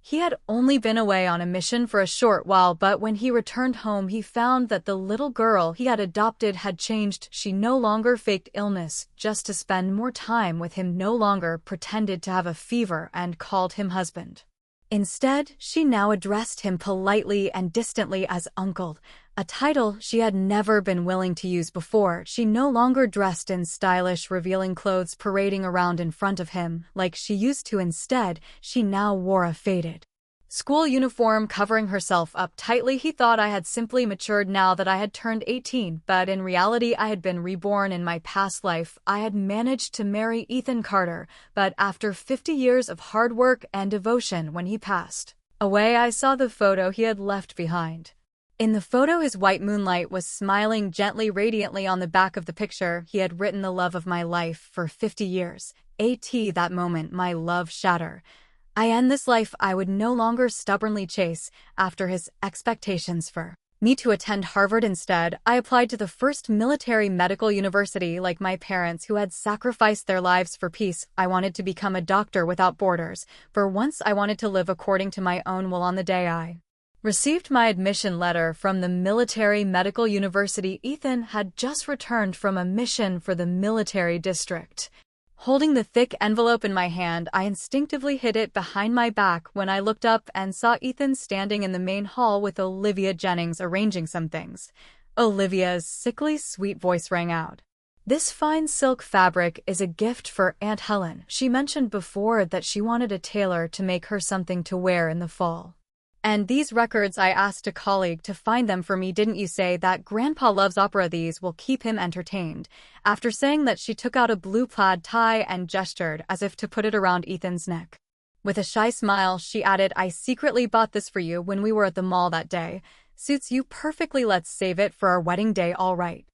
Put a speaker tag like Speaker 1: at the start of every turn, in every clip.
Speaker 1: He had only been away on a mission for a short while, but when he returned home he found that the little girl he had adopted had changed. She no longer faked illness just to spend more time with him, no longer pretended to have a fever and called him husband. Instead, she now addressed him politely and distantly as uncle, a title she had never been willing to use before. She no longer dressed in stylish, revealing clothes, parading around in front of him like she used to. Instead, she now wore a faded school uniform, covering herself up tightly. He thought I had simply matured now that I had turned 18, but in reality I had been reborn. In my past life, I had managed to marry Ethan Carter, but after 50 years of hard work and devotion, when he passed away, I saw the photo he had left behind. In the photo, his white moonlight was smiling gently, radiantly. On the back of the picture, he had written, "The love of my life for 50 years. That moment, my love shatter. I end this life I would no longer stubbornly chase after his expectations for me to attend Harvard. Instead, I applied to the first military medical university like my parents who had sacrificed their lives for peace. I wanted to become a doctor without borders. For once, I wanted to live according to my own will. On the day I received my admission letter from the military medical university, Ethan had just returned from a mission for the military district. Holding the thick envelope in my hand, I instinctively hid it behind my back when I looked up and saw Ethan standing in the main hall with Olivia Jennings arranging some things. Olivia's sickly sweet voice rang out. "This fine silk fabric is a gift for Aunt Helen. She mentioned before that she wanted a tailor to make her something to wear in the fall. And these records, I asked a colleague to find them for me. Didn't you say that Grandpa loves opera? These will keep him entertained." After saying that, she took out a blue plaid tie and gestured as if to put it around Ethan's neck. With a shy smile, she added, "I secretly bought this for you when we were at the mall that day. Suits you perfectly. Let's save it for our wedding day, all right?"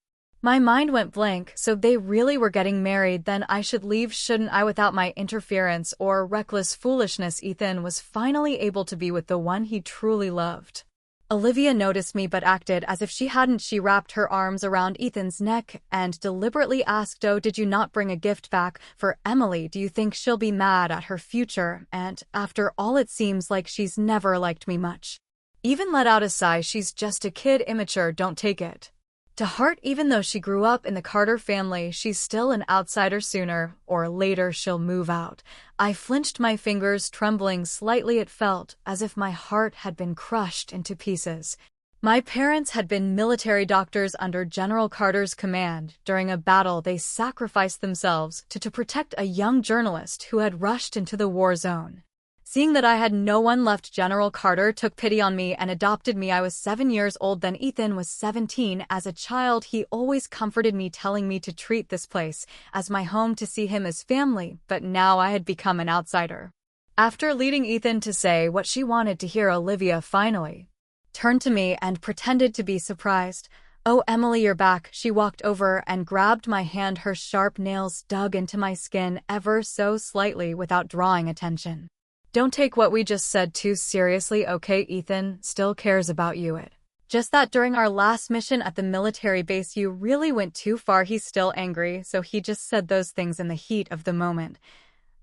Speaker 1: My mind went blank. So they really were getting married? Then I should leave, shouldn't I, without my interference or reckless foolishness? Ethan was finally able to be with the one he truly loved. Olivia noticed me but acted as if she hadn't. She wrapped her arms around Ethan's neck and deliberately asked, "Oh, did you not bring a gift back for Emily? Do you think she'll be mad at her future? And after all, it seems like she's never liked me much." Even let out a sigh. "She's just a kid, immature, don't take it to heart. Even though she grew up in the Carter family, she's still an outsider. Sooner or later she'll move out." I flinched, my fingers trembling slightly. It felt as if my heart had been crushed into pieces. My parents had been military doctors under General Carter's command. During a battle, they sacrificed themselves to protect a young journalist who had rushed into the war zone. Seeing that I had no one left, General Carter took pity on me and adopted me. I was 7 years old then. Ethan was 17. As a child, he always comforted me, telling me to treat this place as my home, to see him as family, but now I had become an outsider. After leading Ethan to say what she wanted to hear, Olivia finally turned to me and pretended to be surprised. "Oh, Emily, you're back." She walked over and grabbed my hand. Her sharp nails dug into my skin ever so slightly without drawing attention. "Don't take what we just said too seriously, okay? Ethan still cares about you. It just that during our last mission at the military base, you really went too far. He's still angry, so he just said those things in the heat of the moment."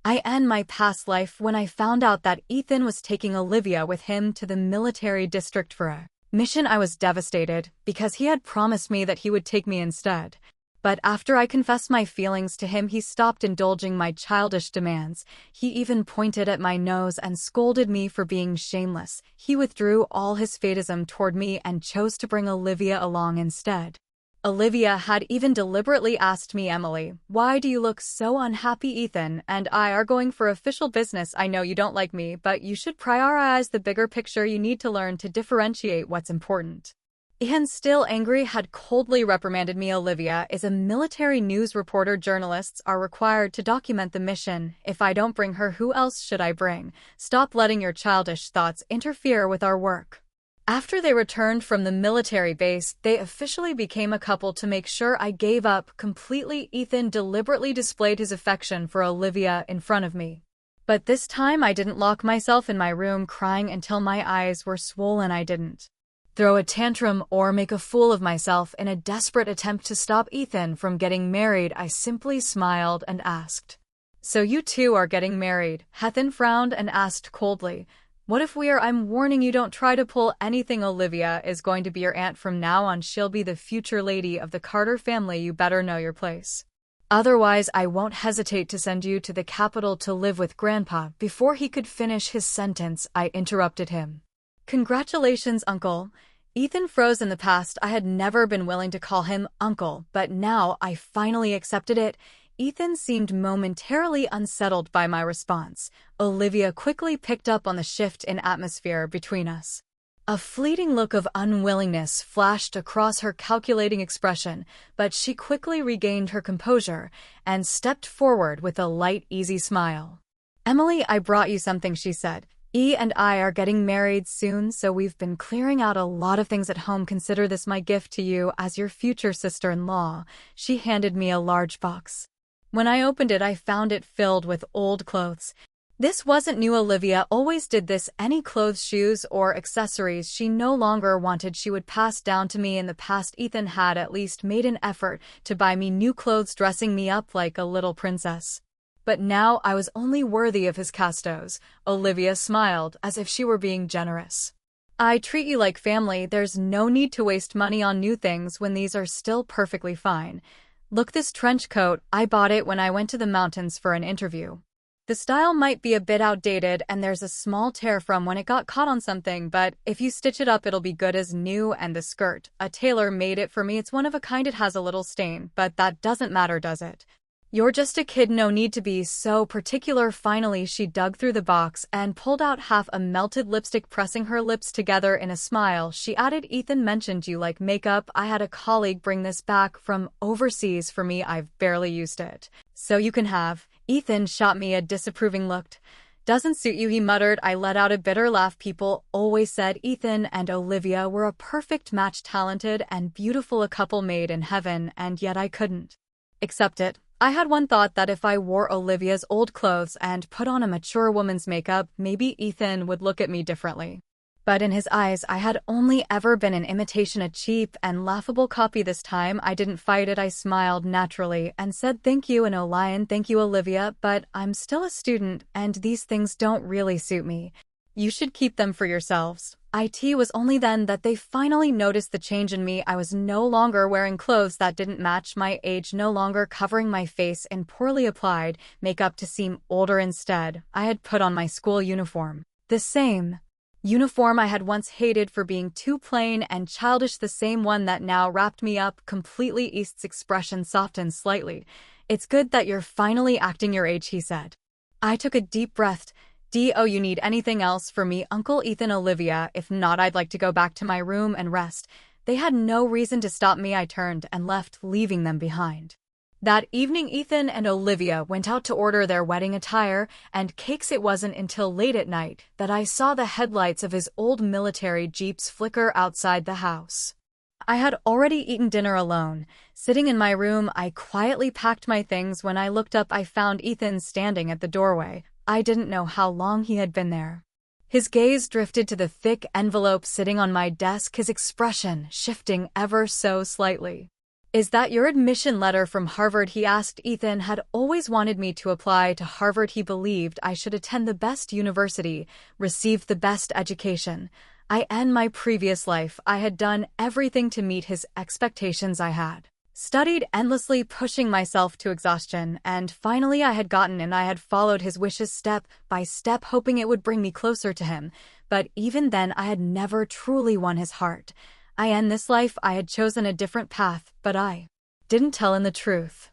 Speaker 1: I end my past life when I found out that Ethan was taking Olivia with him to the military district for a mission. I was devastated because he had promised me that he would take me instead. But after I confessed my feelings to him, he stopped indulging my childish demands. He even pointed at my nose and scolded me for being shameless. He withdrew all his sadism toward me and chose to bring Olivia along instead. Olivia had even deliberately asked me, "Emily, why do you look so unhappy? Ethan and I are going for official business. I know you don't like me, but you should prioritize the bigger picture. You need to learn to differentiate what's important." Ethan, still angry, had coldly reprimanded me. "Olivia is a military news reporter. Journalists are required to document the mission. If I don't bring her, who else should I bring? Stop letting your childish thoughts interfere with our work." After they returned from the military base, they officially became a couple. To make sure I gave up completely, Ethan deliberately displayed his affection for Olivia in front of me. But this time I didn't lock myself in my room crying until my eyes were swollen. I didn't throw a tantrum or make a fool of myself in a desperate attempt to stop Ethan from getting married. I simply smiled and asked, "So you two are getting married?" Ethan frowned and asked coldly, What if I'm warning you, don't try to pull anything. Olivia is going to be your aunt from now on. She'll be the future lady of the Carter family. You better know your place. Otherwise, I won't hesitate to send you to the capital to live with Grandpa." Before he could finish his sentence, I interrupted him. "Congratulations, Uncle." Ethan froze. In the past, I had never been willing to call him Uncle, but now I finally accepted it. Ethan seemed momentarily unsettled by my response. Olivia quickly picked up on the shift in atmosphere between us. A fleeting look of unwillingness flashed across her calculating expression, but she quickly regained her composure and stepped forward with a light, easy smile. "Emily, I brought you something," she said. "E and I are getting married soon, so we've been clearing out a lot of things at home. Consider this my gift to you as your future sister-in-law." She handed me a large box. When I opened it, I found it filled with old clothes. This wasn't new. Olivia always did this. Any clothes, shoes, or accessories she no longer wanted, she would pass down to me. In the past, Ethan had at least made an effort to buy me new clothes, dressing me up like a little princess. But now I was only worthy of his castos. Olivia smiled, as if she were being generous. "I treat you like family. There's no need to waste money on new things when these are still perfectly fine. Look, this trench coat, I bought it when I went to the mountains for an interview. The style might be a bit outdated and there's a small tear from when it got caught on something, but if you stitch it up it'll be good as new. And the skirt, a tailor made it for me. It's one of a kind. It has a little stain, but that doesn't matter, does it? You're just a kid, no need to be so particular." Finally, she dug through the box and pulled out half a melted lipstick. Pressing her lips together in a smile, she added, "Ethan mentioned you like makeup. I had a colleague bring this back from overseas for me. I've barely used it. So you can have." Ethan shot me a disapproving look. "Doesn't suit you," he muttered. I let out a bitter laugh. People always said Ethan and Olivia were a perfect match, talented and beautiful, a couple made in heaven, and yet I couldn't accept it. I had one thought, that if I wore Olivia's old clothes and put on a mature woman's makeup, maybe Ethan would look at me differently. But in his eyes, I had only ever been an imitation, a cheap and laughable copy. This time, I didn't fight it. I smiled naturally and said, "Thank you, and Lion, thank you, Olivia, but I'm still a student, and these things don't really suit me. You should keep them for yourselves." It was only then that they finally noticed the change in me. I was no longer wearing clothes that didn't match my age, no longer covering my face in poorly applied makeup to seem older. Instead, I had put on my school uniform. The same uniform I had once hated for being too plain and childish, the same one that now wrapped me up completely. East's expression softened slightly. "It's good that you're finally acting your age," he said. I took a deep breath. "Do you need anything else for me, Uncle Ethan?" "Olivia, if not, I'd like to go back to my room and rest." They had no reason to stop me. I turned and left, leaving them behind. That evening, Ethan and Olivia went out to order their wedding attire and cakes. It wasn't until late at night that I saw the headlights of his old military jeeps flicker outside the house. I had already eaten dinner alone. Sitting in my room, I quietly packed my things. When I looked up, I found Ethan standing at the doorway. I didn't know how long he had been there. His gaze drifted to the thick envelope sitting on my desk, his expression shifting ever so slightly. "Is that your admission letter from Harvard?" he asked. Ethan had always wanted me to apply to Harvard. He believed I should attend the best university, receive the best education. In my previous life, I had done everything to meet his expectations. I had studied endlessly, pushing myself to exhaustion, and finally I had gotten in. I had followed his wishes step by step, hoping it would bring me closer to him. But even then, I had never truly won his heart. In this life, I had chosen a different path, but I didn't tell him the truth.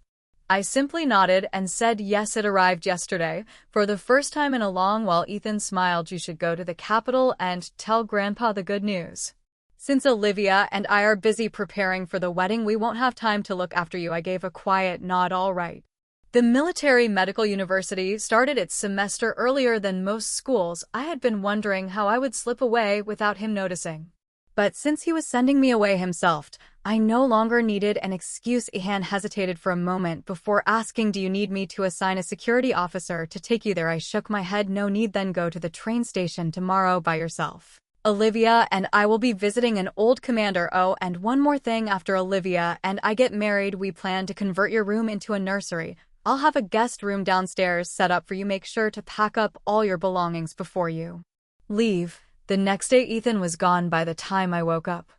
Speaker 1: I simply nodded and said yes. It arrived yesterday, for the first time in a long while. Ethan smiled. "You should go to the capital and tell Grandpa the good news. Since Olivia and I are busy preparing for the wedding, we won't have time to look after you." I gave a quiet nod. "All right." The military medical university started its semester earlier than most schools. I had been wondering how I would slip away without him noticing. But since he was sending me away himself, I no longer needed an excuse. Ihan hesitated for a moment before asking, "Do you need me to assign a security officer to take you there?" I shook my head. "No need." "Then go to the train station tomorrow by yourself. Olivia and I will be visiting an old commander. Oh, and one more thing. After Olivia and I get married, we plan to convert your room into a nursery. I'll have a guest room downstairs set up for you. Make sure to pack up all your belongings before you leave. The next day Ethan was gone by the time I woke up.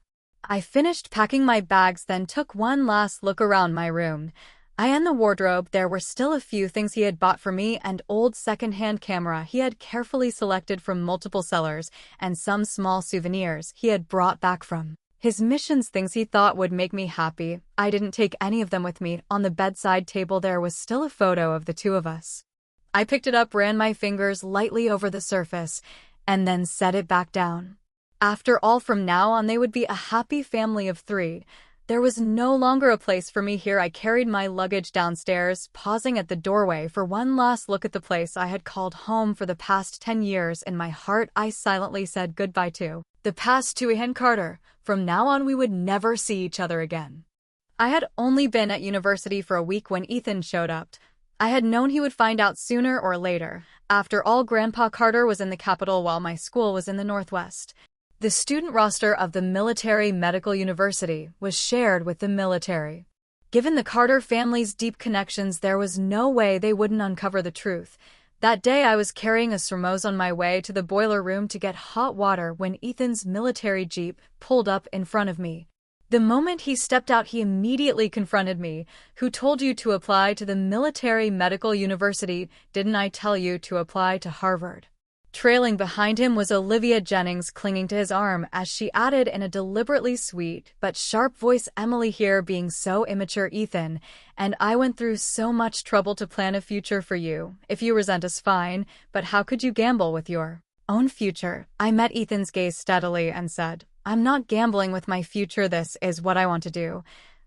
Speaker 1: I finished packing my bags, then took one last look around my room. In the wardrobe, there were still a few things he had bought for me: an old second-hand camera he had carefully selected from multiple sellers, and some small souvenirs he had brought back from his missions, things he thought would make me happy. I didn't take any of them with me. On the bedside table there was still a photo of the two of us. I picked it up, ran my fingers lightly over the surface, and then set it back down. After all, from now on they would be a happy family of 3. There was no longer a place for me here. I carried my luggage downstairs, pausing at the doorway for one last look at the place I had called home for the past 10 years. In my heart, I silently said goodbye to the past, to Ethan Carter. From now on, we would never see each other again. I had only been at university for a week when Ethan showed up. I had known he would find out sooner or later. After all, Grandpa Carter was in the capital while my school was in the Northwest. The student roster of the Military Medical University was shared with the military. Given the Carter family's deep connections, there was no way they wouldn't uncover the truth. That day I was carrying a thermos on my way to the boiler room to get hot water when Ethan's military jeep pulled up in front of me. The moment he stepped out, he immediately confronted me. "Who told you to apply to the Military Medical University? Didn't I tell you to apply to Harvard?" Trailing behind him was Olivia Jennings, clinging to his arm as she added in a deliberately sweet but sharp voice, "Emily here being so immature, Ethan, and I went through so much trouble to plan a future for you. If you resent us, fine, but how could you gamble with your own future?" I met Ethan's gaze steadily and said, "I'm not gambling with my future. This is what I want to do."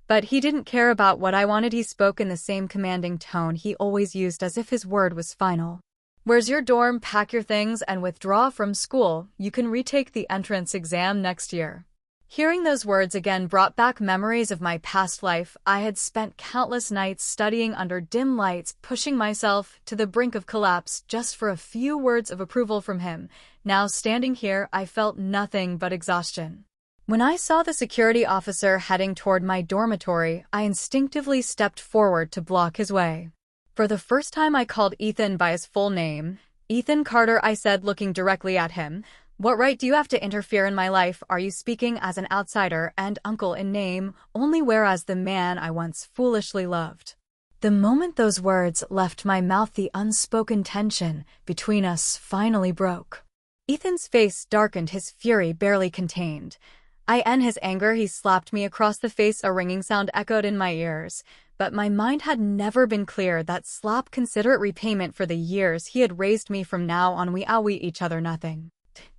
Speaker 1: But he didn't care about what I wanted. He spoke in the same commanding tone he always used, as if his word was final. "Where's your dorm? Pack your things and withdraw from school. You can retake the entrance exam next year." Hearing those words again brought back memories of my past life. I had spent countless nights studying under dim lights, pushing myself to the brink of collapse just for a few words of approval from him. Now, standing here, I felt nothing but exhaustion. When I saw the security officer heading toward my dormitory, I instinctively stepped forward to block his way. For the first time, I called Ethan by his full name. "Ethan Carter," I said, looking directly at him. "What right do you have to interfere in my life? Are you speaking as an outsider and uncle in name only, whereas the man I once foolishly loved?" The moment those words left my mouth, the unspoken tension between us finally broke. Ethan's face darkened, his fury barely contained. In his anger, he slapped me across the face. A ringing sound echoed in my ears. But my mind had never been clear. That slap, considerate repayment for the years he had raised me. From now on, we owe each other nothing.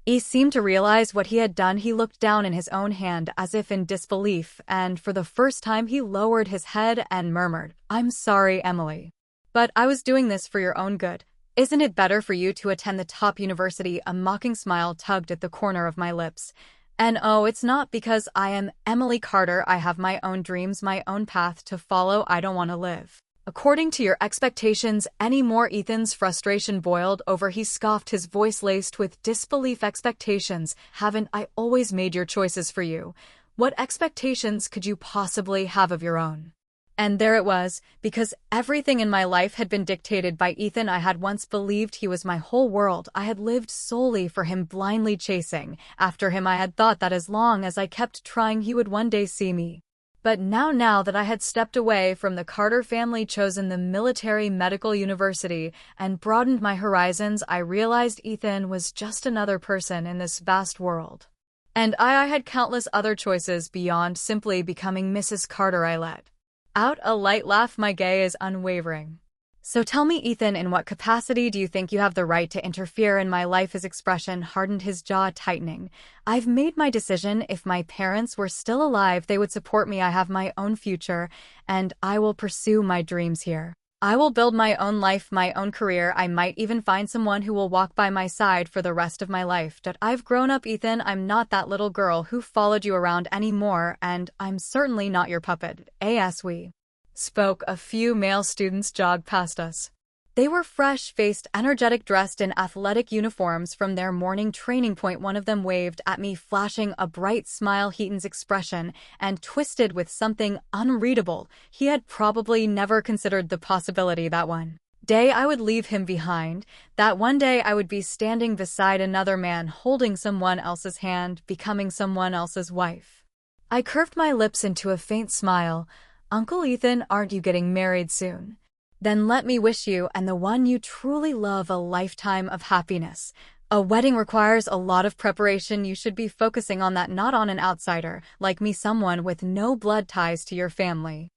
Speaker 1: He seemed to realize what he had done. He looked down in his own hand as if in disbelief, and for the first time he lowered his head and murmured, "I'm sorry, Emily. But I was doing this for your own good. Isn't it better for you to attend the top university?" A mocking smile tugged at the corner of my lips. "And oh, it's not because I am Emily Carter. I have my own dreams, my own path to follow. I don't want to live according to your expectations anymore." Ethan's frustration boiled over. He scoffed, his voice laced with disbelief. "Expectations? Haven't I always made your choices for you? What expectations could you possibly have of your own?" And there it was, because everything in my life had been dictated by Ethan. I had once believed he was my whole world. I had lived solely for him, blindly chasing after him. I had thought that as long as I kept trying, he would one day see me. But now that I had stepped away from the Carter family, chosen the Military Medical University, and broadened my horizons, I realized Ethan was just another person in this vast world. And I had countless other choices beyond simply becoming Mrs. Carter. I let out a light laugh. My gaze is unwavering. "So tell me, Ethan, in what capacity do you think you have the right to interfere in my life?" His expression hardened, his jaw tightening. "I've made my decision. If my parents were still alive, they would support me. I have my own future, and I will pursue my dreams here. I will build my own life, my own career. I might even find someone who will walk by my side for the rest of my life. I've grown up, Ethan. I'm not that little girl who followed you around anymore, and I'm certainly not your puppet." As we spoke, a few male students jogged past us. They were fresh-faced, energetic, dressed in athletic uniforms from their morning training point. One of them waved at me, flashing a bright smile. Heaton's expression and twisted with something unreadable. He had probably never considered the possibility that one day I would leave him behind, that one day I would be standing beside another man holding someone else's hand, becoming someone else's wife. I curved my lips into a faint smile. Uncle Ethan, aren't you getting married soon? Then let me wish you and the one you truly love a lifetime of happiness. A wedding requires a lot of preparation. You should be focusing on that, not on an outsider, like me, someone with no blood ties to your family.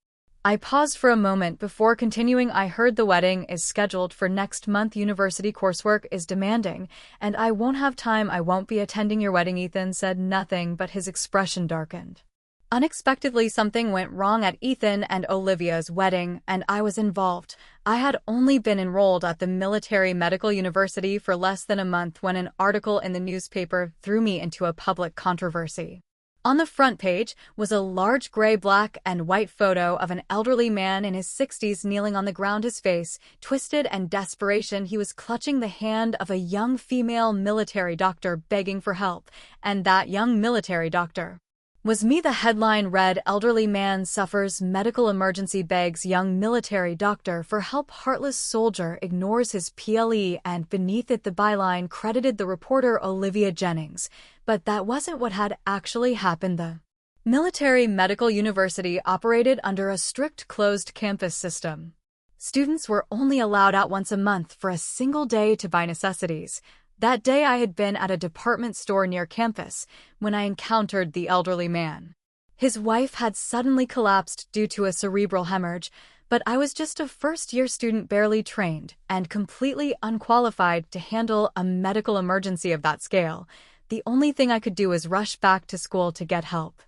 Speaker 1: I paused for a moment before continuing. I heard the wedding is scheduled for next month. University coursework is demanding, and I won't have time. I won't be attending your wedding. Ethan said nothing, but his expression darkened. Unexpectedly, something went wrong at Ethan and Olivia's wedding, and I was involved. I had only been enrolled at the military medical university for less than a month when an article in the newspaper threw me into a public controversy. On the front page was a large gray, black, and white photo of an elderly man in his 60s kneeling on the ground, his face twisted and desperation. He was clutching the hand of a young female military doctor, begging for help, and that young military doctor was me. The headline read, "Elderly man suffers medical emergency, begs young military doctor for help. Heartless soldier ignores his PLE," and beneath it the byline credited the reporter Olivia Jennings. But that wasn't what had actually happened. The military medical university operated under a strict closed campus system. Students were only allowed out once a month for a single day to buy necessities. That day I had been at a department store near campus when I encountered the elderly man. His wife had suddenly collapsed due to a cerebral hemorrhage, but I was just a first-year student, barely trained and completely unqualified to handle a medical emergency of that scale. The only thing I could do was rush back to school to get help.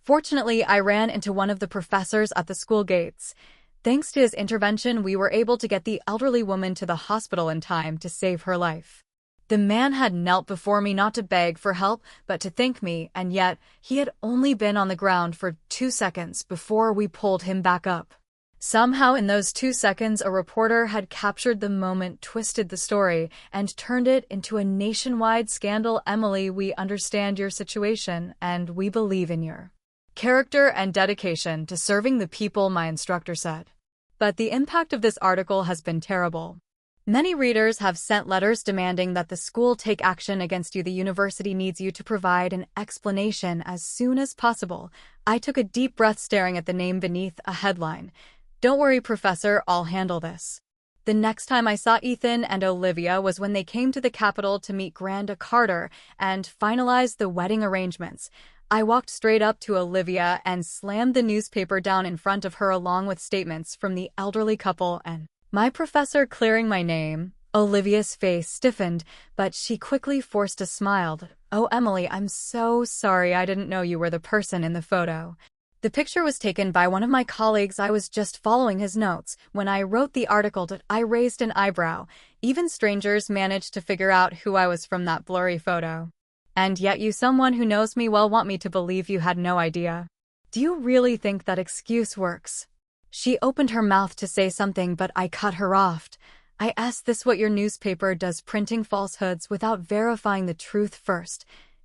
Speaker 1: Fortunately, I ran into one of the professors at the school gates. Thanks to his intervention, we were able to get the elderly woman to the hospital in time to save her life. The man had knelt before me not to beg for help, but to thank me, and yet he had only been on the ground for 2 seconds before we pulled him back up. Somehow in those 2 seconds, a reporter had captured the moment, twisted the story, and turned it into a nationwide scandal. Emily, we understand your situation, and we believe in your character and dedication to serving the people, my instructor said. But the impact of this article has been terrible. Many readers have sent letters demanding that the school take action against you. The university needs you to provide an explanation as soon as possible. I took a deep breath, staring at the name beneath a headline. Don't worry, Professor, I'll handle this. The next time I saw Ethan and Olivia was when they came to the Capitol to meet Granda Carter and finalize the wedding arrangements. I walked straight up to Olivia and slammed the newspaper down in front of her, along with statements from the elderly couple and my professor clearing my name. Olivia's face stiffened, but she quickly forced a smile. Oh, Emily, I'm so sorry. I didn't know you were the person in the photo. The picture was taken by one of my colleagues. I was just following his notes. When I wrote the article, I raised an eyebrow. Even strangers managed to figure out who I was from that blurry photo. And yet you, someone who knows me well, want me to believe you had no idea. Do you really think that excuse works? She opened her mouth to say something, but I cut her off. I asked, this what your newspaper does, printing falsehoods without verifying the truth first?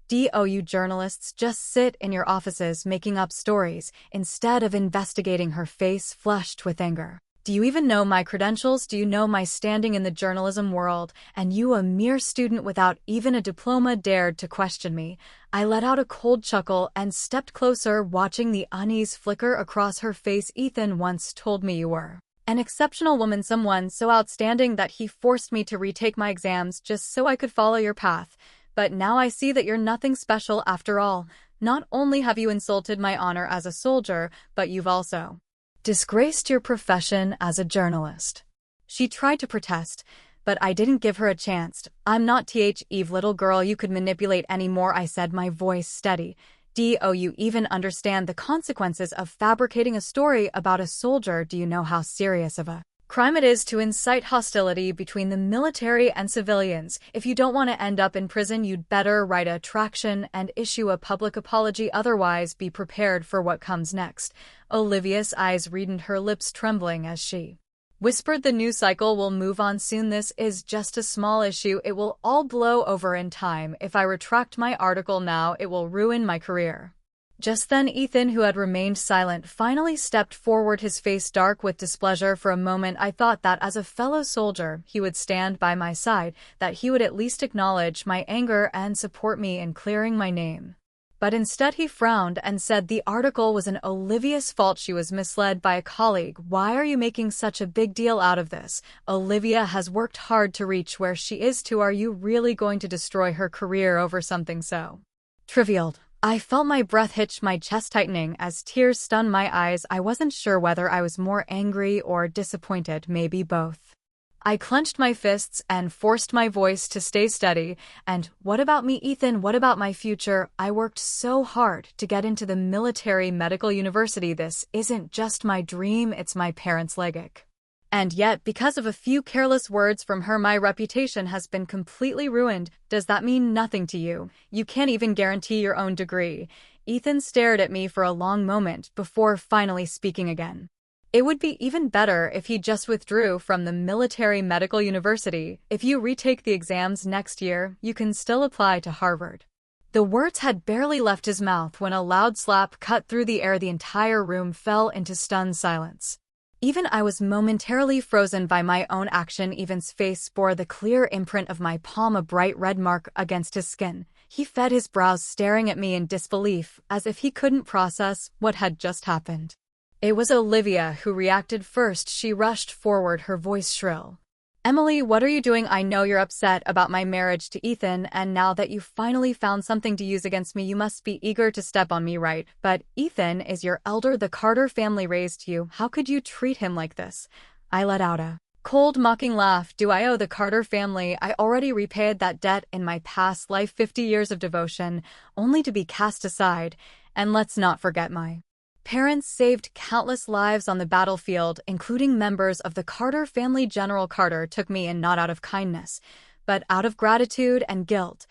Speaker 1: You journalists just sit in your offices making up stories instead of investigating. Her face flushed with anger. Do you even know my credentials? Do you know my standing in the journalism world? And you, a mere student without even a diploma, dared to question me. I let out a cold chuckle and stepped closer, watching the unease flicker across her face. Ethan once told me you were an exceptional woman, someone so outstanding that he forced me to retake my exams just so I could follow your path. But now I see that you're nothing special after all. Not only have you insulted my honor as a soldier, but you've also disgraced your profession as a journalist. She tried to protest, but I didn't give her a chance. I'm not Eve, little girl you could manipulate anymore, I said, my voice steady. Do you even understand the consequences of fabricating a story about a soldier? Do you know how serious of a crime it is to incite hostility between the military and civilians? If you don't want to end up in prison, you'd better write a traction and issue a public apology. Otherwise, be prepared for what comes next. Olivia's eyes reddened, her lips trembling as she whispered, the news cycle will move on soon. This is just a small issue. It will all blow over in time. If I retract my article now, it will ruin my career. Just then Ethan, who had remained silent, finally stepped forward, his face dark with displeasure. For a moment I thought that as a fellow soldier he would stand by my side, that he would at least acknowledge my anger and support me in clearing my name. But instead he frowned and said the article was an Olivia's fault. She was misled by a colleague. Why are you making such a big deal out of this? Olivia has worked hard to reach where she is to. Are you really going to destroy her career over something so trivial? I felt my breath hitch, my chest tightening as tears stunned my eyes. I wasn't sure whether I was more angry or disappointed, maybe both. I clenched my fists and forced my voice to stay steady. And what about me, Ethan? What about my future? I worked so hard to get into the military medical university. This isn't just my dream, it's my parents' legacy. And yet, because of a few careless words from her, my reputation has been completely ruined. Does that mean nothing to you? You can't even guarantee your own degree. Ethan stared at me for a long moment before finally speaking again. It would be even better if he just withdrew from the military medical university. If you retake the exams next year, you can still apply to Harvard. The words had barely left his mouth when a loud slap cut through the air. The entire room fell into stunned silence. Even I was momentarily frozen by my own action. Ethan's face bore the clear imprint of my palm, a bright red mark against his skin. He fed his brows, staring at me in disbelief, as if he couldn't process what had just happened. It was Olivia who reacted first. She rushed forward, her voice shrill. Emily, what are you doing? I know you're upset about my marriage to Ethan, and now that you finally found something to use against me, you must be eager to step on me, right? But Ethan is your elder. The Carter family raised you. How could you treat him like this? I let out a cold, mocking laugh. Do I owe the Carter family? I already repaid that debt in my past life, 50 years of devotion, only to be cast aside. And let's not forget my parents saved countless lives on the battlefield, including members of the Carter family. General Carter took me in not out of kindness, but out of gratitude and guilt.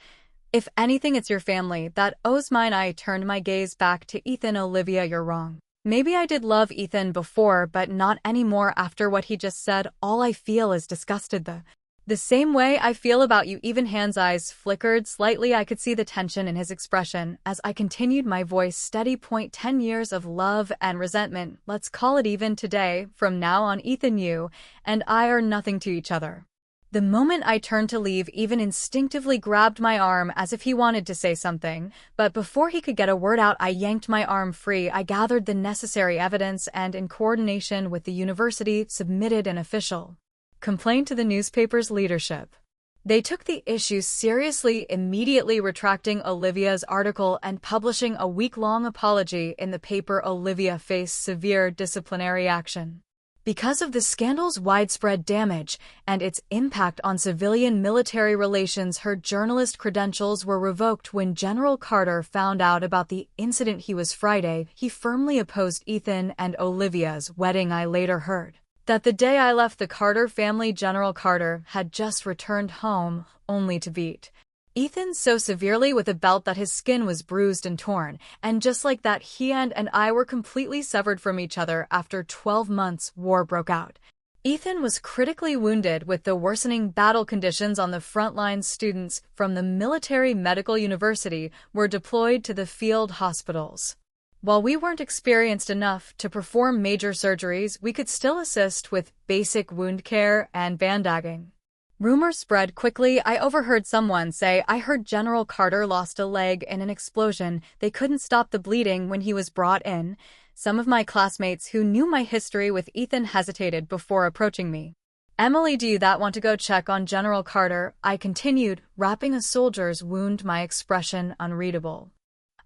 Speaker 1: If anything, it's your family that owes mine. I turned my gaze back to Ethan. Olivia, you're wrong. Maybe I did love Ethan before, but not anymore after what he just said. All I feel is disgusted. The same way I feel about you. Even Hand's eyes flickered slightly. I could see the tension in his expression as I continued, my voice steady. 10 years of love and resentment. Let's call it even today. From now on, Ethan, you and I are nothing to each other. The moment I turned to leave, Ethan instinctively grabbed my arm as if he wanted to say something, but before he could get a word out, I yanked my arm free. I gathered the necessary evidence and, in coordination with the university, submitted an official complaint to the newspaper's leadership. They took the issue seriously, immediately retracting Olivia's article and publishing a week-long apology in the paper. Olivia faced severe disciplinary action because of the scandal's widespread damage and its impact on civilian-military relations. Her journalist credentials were revoked. When General Carter found out about the incident Friday, he firmly opposed Ethan and Olivia's wedding. I later heard that the day I left the Carter family, General Carter had just returned home, only to beat Ethan so severely with a belt that his skin was bruised and torn, and just like that, he and I were completely severed from each other. After 12 months, war broke out. Ethan was critically wounded with the worsening battle conditions on the front lines. Students from the military medical university were deployed to the field hospitals. While we weren't experienced enough to perform major surgeries, we could still assist with basic wound care and bandaging. Rumors spread quickly. I overheard someone say, I heard General Carter lost a leg in an explosion. They couldn't stop the bleeding when he was brought in. Some of my classmates who knew my history with Ethan hesitated before approaching me. Emily, do you want to go check on General Carter? I continued, wrapping a soldier's wound, my expression unreadable.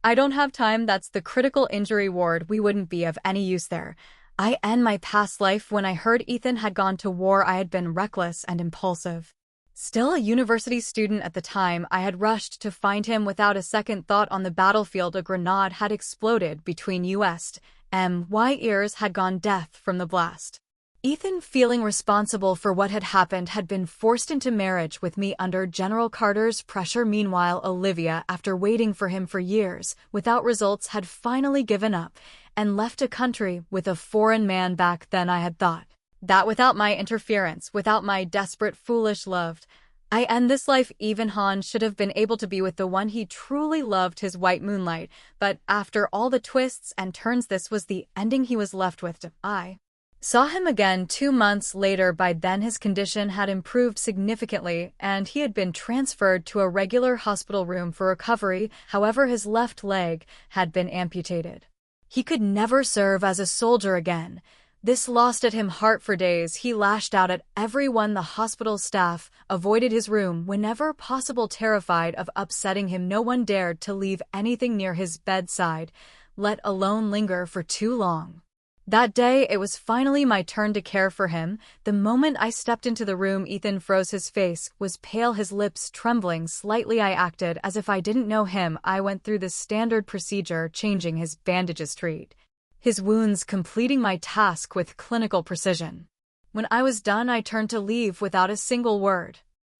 Speaker 1: I don't have time. That's the critical injury ward. We wouldn't be of any use there. I end my past life. When I heard Ethan had gone to war, I had been reckless and impulsive. Still a university student at the time, I had rushed to find him without a second thought. On the battlefield, a grenade had exploded between us. My ears had gone deaf from the blast. Ethan, feeling responsible for what had happened, had been forced into marriage with me under General Carter's pressure. Meanwhile, Olivia, after waiting for him for years without results, had finally given up and left a country with a foreign man. Back then I had thought that without my interference, without my desperate, foolish love, I end this life. Even Han should have been able to be with the one he truly loved, his white moonlight, but after all the twists and turns, this was the ending he was left with. I saw him again 2 months later. By then his condition had improved significantly, and he had been transferred to a regular hospital room for recovery. However, his left leg had been amputated. He could never serve as a soldier again. This lost at him heart. For days he lashed out at everyone. The hospital staff avoided his room whenever possible, terrified of upsetting him. No one dared to leave anything near his bedside, let alone linger for too long. That day, it was finally my turn to care for him. The moment I stepped into the room, Ethan froze. His face was pale, his lips trembling slightly. I acted as if I didn't know him. I went through the standard procedure, changing his bandages, treat his wounds, completing my task with clinical precision. When I was done, I turned to leave without a single word.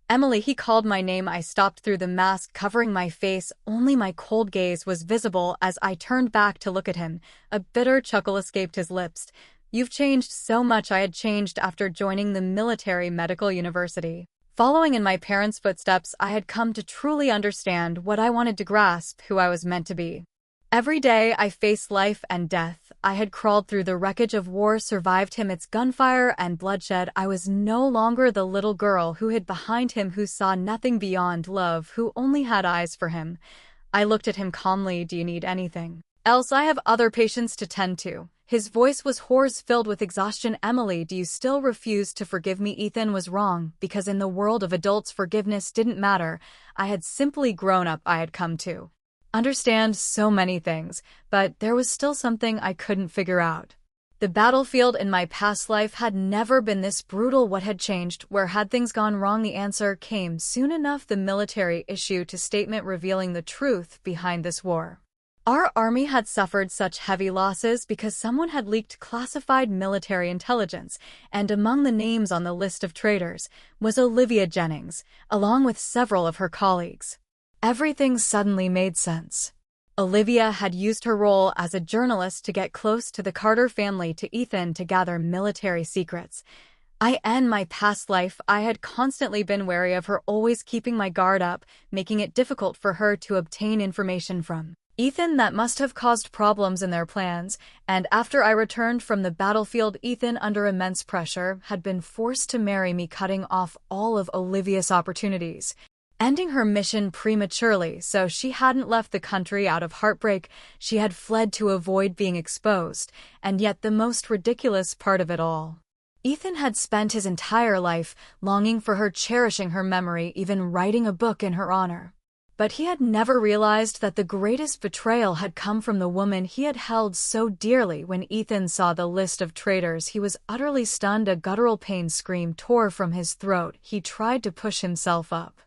Speaker 1: Emily, he called my name. I stopped through the mask covering my face. Only my cold gaze was visible as I turned back to look at him. A bitter chuckle escaped his lips. You've changed so much. I had changed after joining the military medical university. Following in my parents' footsteps, I had come to truly understand what I wanted to grasp, who I was meant to be. Every day I faced life and death. I had crawled through the wreckage of war, survived him, its gunfire and bloodshed. I was no longer the little girl who hid behind him, who saw nothing beyond love, who only had eyes for him. I looked at him calmly. Do you need anything else? I have other patients to tend to. His voice was hoarse, filled with exhaustion. Emily, do you still refuse to forgive me? Ethan was wrong, because in the world of adults, forgiveness didn't matter. I had simply grown up. I had come to understand so many things, but there was still something I couldn't figure out. The battlefield in my past life had never been this brutal. What had changed? Where had things gone wrong? The answer came soon enough. The military issued a statement revealing the truth behind this war. Our army had suffered such heavy losses because someone had leaked classified military intelligence, and among the names on the list of traitors was Olivia Jennings, along with several of her colleagues. Everything suddenly made sense. Olivia had used her role as a journalist to get close to the Carter family, to Ethan, to gather military secrets. In my past life, I had constantly been wary of her, always keeping my guard up, making it difficult for her to obtain information from Ethan that must have caused problems in their plans. And after I returned from the battlefield, Ethan, under immense pressure, had been forced to marry me, cutting off all of Olivia's opportunities, ending her mission prematurely. So she hadn't left the country out of heartbreak. She had fled to avoid being exposed. And yet the most ridiculous part of it all, Ethan had spent his entire life longing for her, cherishing her memory, even writing a book in her honor. But he had never realized that the greatest betrayal had come from the woman he had held so dearly. When Ethan saw the list of traitors, he was utterly stunned. A guttural pain scream tore from his throat. He tried to push himself up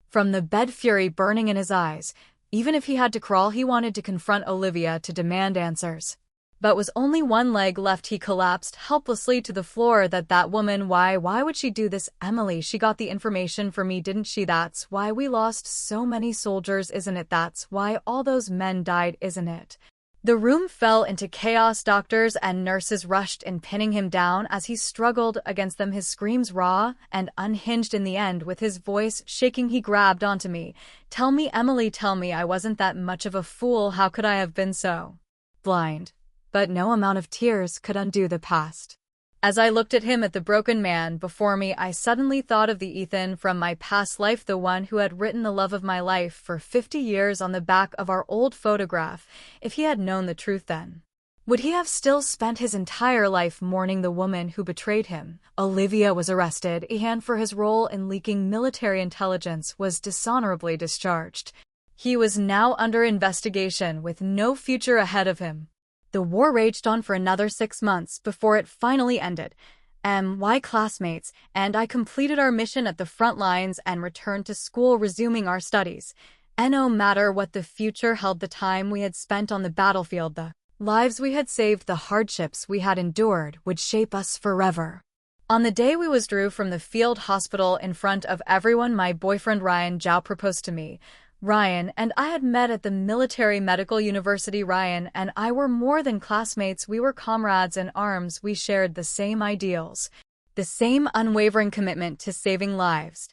Speaker 1: from the bed, fury burning in his eyes. Even if he had to crawl, he wanted to confront Olivia, to demand answers. But with only one leg left, he collapsed helplessly to the floor. That woman, why would she do this? Emily, she got the information for me, didn't she? That's why we lost so many soldiers, isn't it? That's why all those men died, isn't it? The room fell into chaos. Doctors and nurses rushed in, pinning him down as he struggled against them, his screams raw and unhinged. In the end, with his voice shaking, he grabbed onto me. Tell me, Emily, tell me I wasn't that much of a fool. How could I have been so blind? But no amount of tears could undo the past. As I looked at him, at the broken man before me, I suddenly thought of the Ethan from my past life, the one who had written the love of my life for 50 years on the back of our old photograph. If he had known the truth then, would he have still spent his entire life mourning the woman who betrayed him? Olivia was arrested, and for his role in leaking military intelligence was dishonorably discharged. He was now under investigation with no future ahead of him. The war raged on for another 6 months before it finally ended. My classmates and I completed our mission at the front lines and returned to school, resuming our studies. And no matter what the future held, the time we had spent on the battlefield, the lives we had saved, the hardships we had endured, would shape us forever. On the day we withdrew from the field hospital, in front of everyone, my boyfriend Ryan Zhao proposed to me. Ryan and I had met at the military medical university. Ryan and I were more than classmates, we were comrades in arms. We shared the same ideals, the same unwavering commitment to saving lives.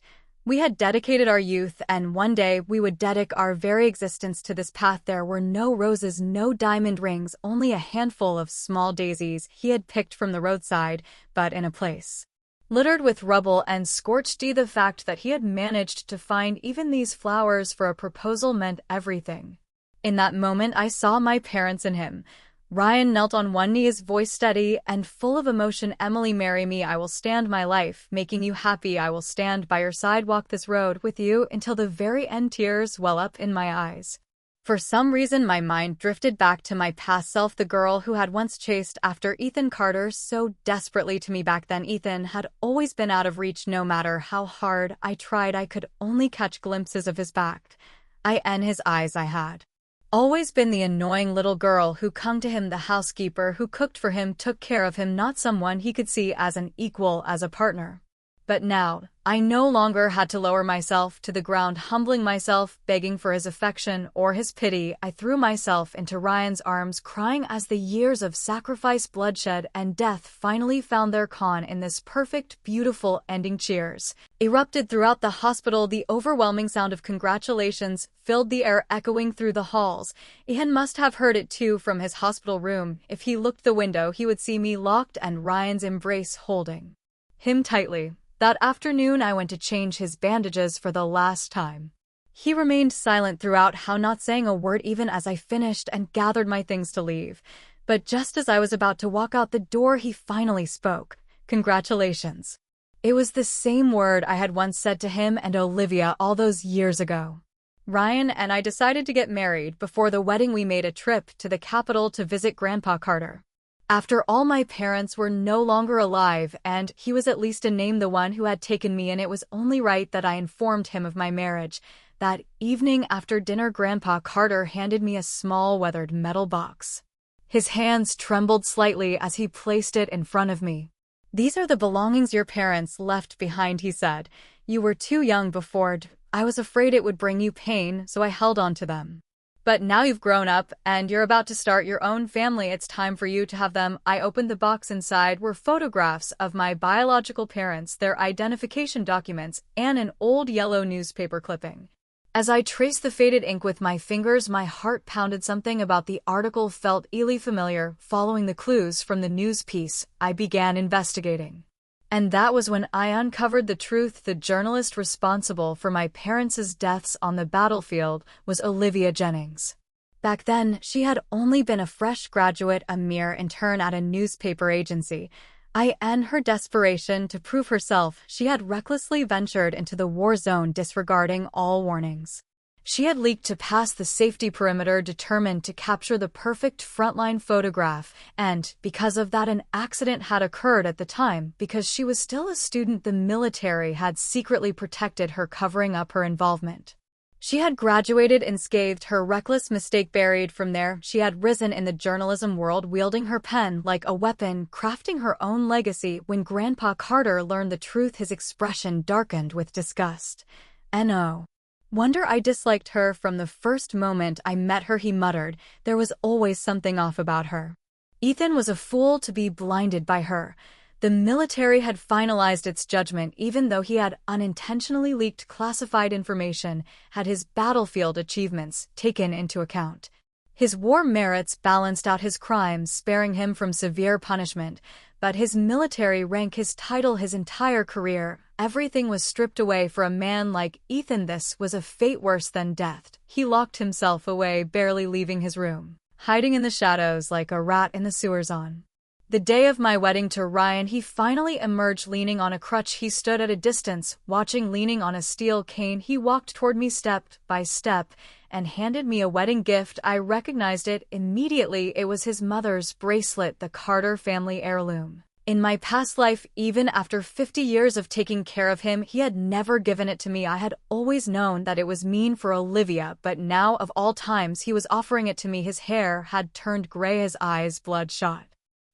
Speaker 1: We had dedicated our youth, and one day we would dedicate our very existence to this path. There were no roses, no diamond rings, only a handful of small daisies he had picked from the roadside, but in a place littered with rubble and scorched. The fact that he had managed to find even these flowers for a proposal meant everything. In that moment, I saw my parents in him. Ryan knelt on one knee, his voice steady and full of emotion. "Emily, marry me. I will stand my life, making you happy. I will stand by your side, walk this road with you until the very end." Tears well up in my eyes. For some reason, my mind drifted back to my past self, the girl who had once chased after Ethan Carter so desperately. To me back then, Ethan had always been out of reach. No matter how hard I tried, I could only catch glimpses of his back and his eyes. I had always been the annoying little girl who clung to him, the housekeeper who cooked for him, took care of him, not someone he could see as an equal, as a partner. But now, I no longer had to lower myself to the ground, humbling myself, begging for his affection or his pity. I threw myself into Ryan's arms, crying as the years of sacrifice, bloodshed, and death finally found their calm in this perfect, beautiful ending. Cheers erupted throughout the hospital. The overwhelming sound of congratulations filled the air, echoing through the halls. Ian must have heard it too from his hospital room. If he looked the window, he would see me locked and Ryan's embrace, holding him tightly. That afternoon, I went to change his bandages for the last time. He remained silent throughout, not saying a word even as I finished and gathered my things to leave. But just as I was about to walk out the door, he finally spoke. "Congratulations." It was the same word I had once said to him and Olivia all those years ago. Ryan and I decided to get married. Before the wedding, we made a trip to the capital to visit Grandpa Carter. After all, my parents were no longer alive, and he was at least a name, the one who had taken me, and it was only right that I informed him of my marriage. That evening after dinner, Grandpa Carter handed me a small weathered metal box. His hands trembled slightly as he placed it in front of me. "These are the belongings your parents left behind," he said. "You were too young before. I was afraid it would bring you pain, so I held on to them. But now you've grown up and you're about to start your own family. It's time for you to have them." I opened the box. Inside were photographs of my biological parents, their identification documents, and an old yellow newspaper clipping. As I traced the faded ink with my fingers, my heart pounded. Something about the article felt eerily familiar. Following the clues from the news piece, I began investigating. And that was when I uncovered the truth. The journalist responsible for my parents' deaths on the battlefield was Olivia Jennings. Back then, she had only been a fresh graduate, a mere intern at a newspaper agency. In her desperation to prove herself, she had recklessly ventured into the war zone, disregarding all warnings. She had leaked to pass the safety perimeter, determined to capture the perfect frontline photograph, and because of that, an accident had occurred at the time. Because she was still a student, the military had secretly protected her, covering up her involvement. She had graduated unscathed, her reckless mistake buried. From there, she had risen in the journalism world, wielding her pen like a weapon, crafting her own legacy. When Grandpa Carter learned the truth, his expression darkened with disgust. "No wonder I disliked her from the first moment I met her," he muttered. "There was always something off about her. Ethan was a fool to be blinded by her." The military had finalized its judgment. Even though he had unintentionally leaked classified information, had his battlefield achievements taken into account. His war merits balanced out his crimes, sparing him from severe punishment. But his military rank, his title, his entire career, everything was stripped away for a man like Ethan. This was a fate worse than death. He locked himself away, barely leaving his room, hiding in the shadows like a rat in the sewers. On the day of my wedding to Ryan, he finally emerged, leaning on a crutch. He stood at a distance, watching, leaning on a steel cane. He walked toward me step by step and handed me a wedding gift. I recognized it immediately. It was his mother's bracelet, the Carter family heirloom. In my past life, even after 50 years of taking care of him, he had never given it to me. I had always known that it was mean for Olivia, but now, of all times, he was offering it to me. His hair had turned gray, his eyes bloodshot.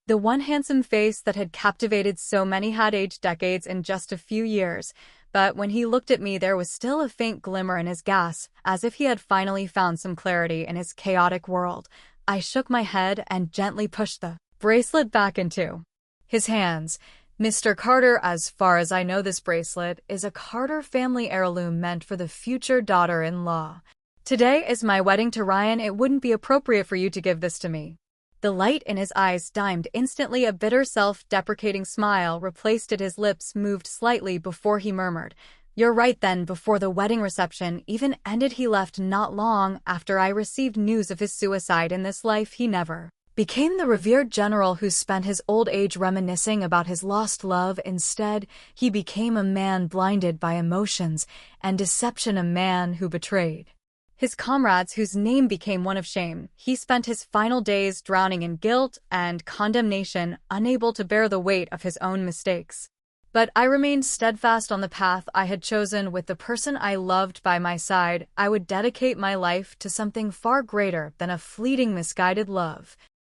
Speaker 1: The one handsome face that had captivated so many had aged decades in just a few years. But when he looked at me, there was still a faint glimmer in his gaze, as if he had finally found some clarity in his chaotic world. I shook my head and gently pushed the bracelet back into his hands. Mr. Carter, as far as I know, this bracelet is a Carter family heirloom meant for the future daughter-in-law. Today is my wedding to Ryan. It wouldn't be appropriate for you to give this to me. The light in his eyes dimmed instantly. A bitter self-deprecating smile replaced it. His lips moved slightly before he murmured, "You're right then." Before the wedding reception even ended, he left not long after I received news of his suicide. In this life, he never became the revered general who spent his old age reminiscing about his lost love. Instead, he became a man blinded by emotions and deception, a man who betrayed his comrades, whose name became one of shame. He spent his final days drowning in guilt and condemnation, unable to bear the weight of his own mistakes. But I remained steadfast on the path I had chosen. With the person I loved by my side, I would dedicate my life to something far greater than a fleeting, misguided love.